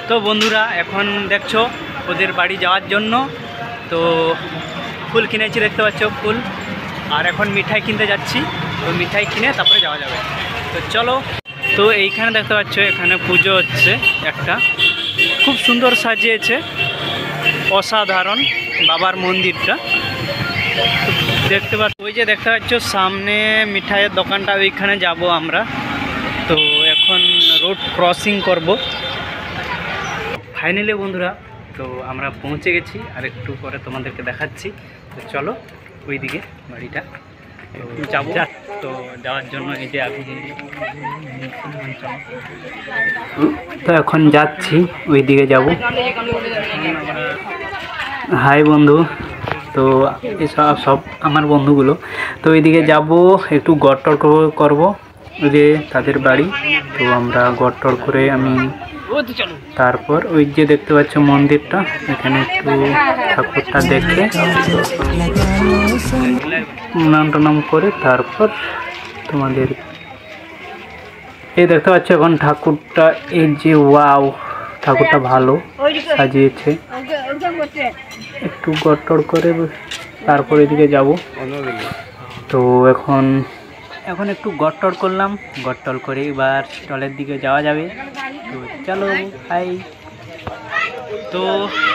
তো বন্ধুরা এখন দেখছো ওদের বাড়ি যাওয়ার জন্য তো ফুল কিনেছি, দেখতে পাচ্ছ ফুল। আর এখন মিঠাই কিনতে যাচ্ছি, তো মিঠাই কিনে তারপরে যাওয়া যাবে। তো চলো। তো এইখানে দেখতে পাচ্ছ এখানে পুজো হচ্ছে একটা, খুব সুন্দর সাজিয়েছে, অসাধারণ বাবার মন্দিরটা দেখতে পাচ্ছ। ওই যে দেখতে পাচ্ছ সামনে মিঠাইয়ের দোকানটা, ওইখানে যাব আমরা। তো এখন রোড ক্রসিং করব ফাইনালি বন্ধুরা। তো আমরা পৌঁছে গেছি, আর একটু পরে তোমাদেরকে দেখাচ্ছি। তো চলো ওইদিকে বাড়িটা যাবো। তো যাওয়ার জন্য এই যে আমি তো এখন যাচ্ছি, ওইদিকে যাব। হাই বন্ধু, তো এসব সব আমার বন্ধুগুলো। তো ওইদিকে যাব, একটু গড়টর করবো, ওই যে তাদের বাড়ি। তো আমরা গড়টর করে আমি তারপর ওই যে দেখতে পাচ্ছ মন্দিরটা, এখানে একটু ঠাকুরটা দেখে প্রণাম টনাম করে তারপর তোমাদের এই দেখতে পাচ্ছ এখন ঠাকুরটা, এই যে ওয়াও ঠাকুরটা ভালো সাজিয়েছে। একটু গড়টর করে তারপর এদিকে যাব। তো এখন একটু গড়টর করলাম, গড়টর করে এবার স্টলের দিকে যাওয়া যাবে। তো চলো হাই। তো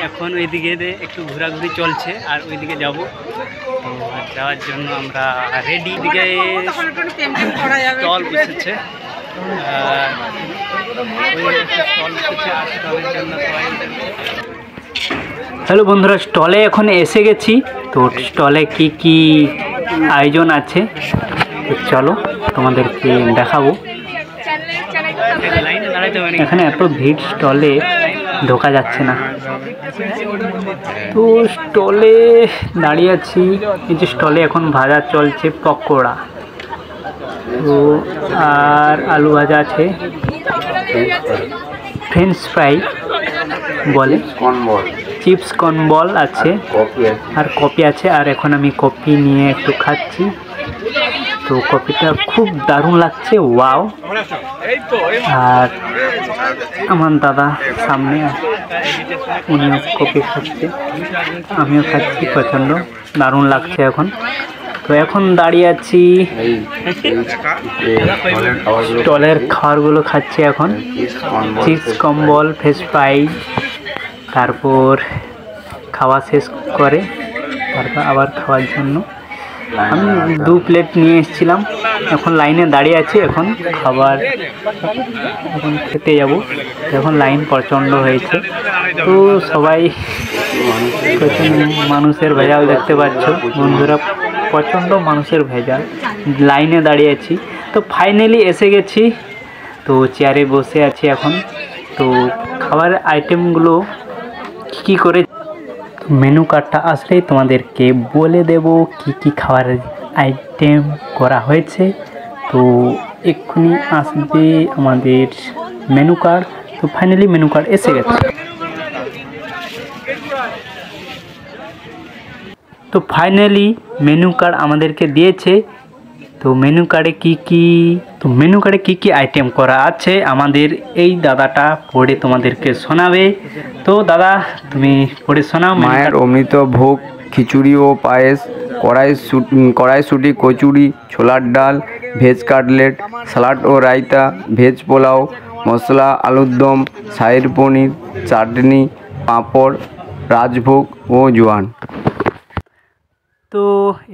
এখন ওইদিকে একটু ঘোরাঘুরি চলছে আর ওইদিকে যাব। তো যাওয়ার জন্য আমরা রেডি। দিকে স্টল বসেছে, হ্যালো বন্ধুরা, স্টলে এখন এসে গেছি। তো স্টলে কি কি আয়োজন আছে চলো তোমাদেরকে দেখাবো। এখানে এত ভিড়, স্টলে ঢোকা যাচ্ছে না। তো স্টলে দাঁড়িয়ে আছি, এই যে স্টলে এখন ভাজা চলছে পকোড়া, তো আর আলু ভাজা আছে, ফ্রেঞ্চ ফ্রাই বলে, চিপস কর্নবল আছে, আর কফি আছে। আর এখন আমি কফি নিয়ে একটু খাচ্ছি। তো কফিটা খুব দারুণ লাগছে, ওয়াও। আর আমার দাদা সামনে, উনিও কফি খাচ্ছে, আমিও খাচ্ছি, প্রচণ্ড দারুণ লাগছে এখন। তো এখন দাঁড়িয়ে আছি, স্টলের খাবারগুলো খাচ্ছি এখন, চিপস কম্বল, ফ্রেঞ্চ ফ্রাই। তারপর খাওয়া শেষ করে তারপর আবার খাওয়ার জন্য আমি 2 প্লেট নিয়ে এসেছিলাম। এখন লাইনে দাঁড়িয়ে আছি, এখন খাবার এখন খেতে যাব। এখন লাইন প্রচণ্ড হয়েছে, তো সবাই মানুষের ভেজাল দেখতে পাচ্ছ বন্ধুরা, প্রচণ্ড মানুষের ভেজাল, লাইনে দাঁড়িয়ে আছি। তো ফাইনালি এসে গেছি, তো চেয়ারে বসে আছি এখন। তো খাবার আইটেমগুলো কী করে মেনু কার্ডটা আসলেই তোমাদেরকে বলে দেব কি কি খাবার আইটেম করা হয়েছে। তো এক্ষুনি আসবে আমাদের মেনু কার্ড। তো ফাইনালি মেনু কার্ড এসে গেছে। তো ফাইনালি মেনু কার্ড আমাদেরকে দিয়েছে। তো মেনু কার্ডে কি কি আইটেম করা আছে আমাদের এই দাদাটা পড়ে তোমাদেরকে শোনাবে। তো দাদা তুমি পড়ে শোনাও। মায়ের অমৃত ভোগ, খিচুড়ি ও পায়েস, কড়াইশুঁটি, কচুরি, ছোলার ডাল, ভেজ কাটলেট, স্যালাড ও রায়তা, ভেজ পোলাও, মশলা আলুর দম, শাহীর পনির, চাটনি, পাঁপড়, রাজভোগ ও জোয়ান। তো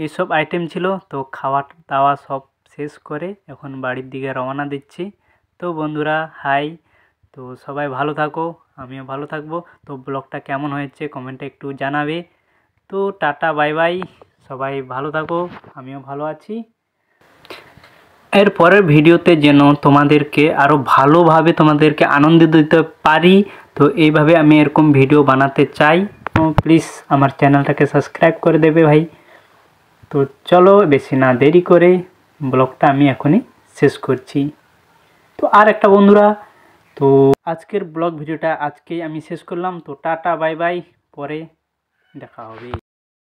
এইসব আইটেম ছিল। তো খাওয়া দাওয়া সব শেষ করে এখন বাড়ির দিকে রওনা দিচ্ছি। তো বন্ধুরা হাই, তো সবাই ভালো থাকো, আমিও ভালো থাকবো। তো ব্লগটা কেমন হয়েছে কমেন্টে একটু জানাবে। তো টাটা বাই বাই, সবাই ভালো থাকো, আমিও ভালো আছি। এর পরের ভিডিওতে যেন তোমাদেরকে আরও ভালোভাবে তোমাদেরকে আনন্দ দিতে পারি, তো এইভাবে আমি এরকম ভিডিও বানাতে চাই। তো প্লিজ আমার চ্যানেলটাকে সাবস্ক্রাইব করে দেবে ভাই। তো চলো বেশি না দেরি করে ব্লগটা আমি এখনই শেষ করছি। তো আর একটা বন্ধুরা, তো আজকের ব্লগ ভিডিওটা আজকেই আমি শেষ করলাম। তো টাটা বাই বাই, পরে দেখা হবে।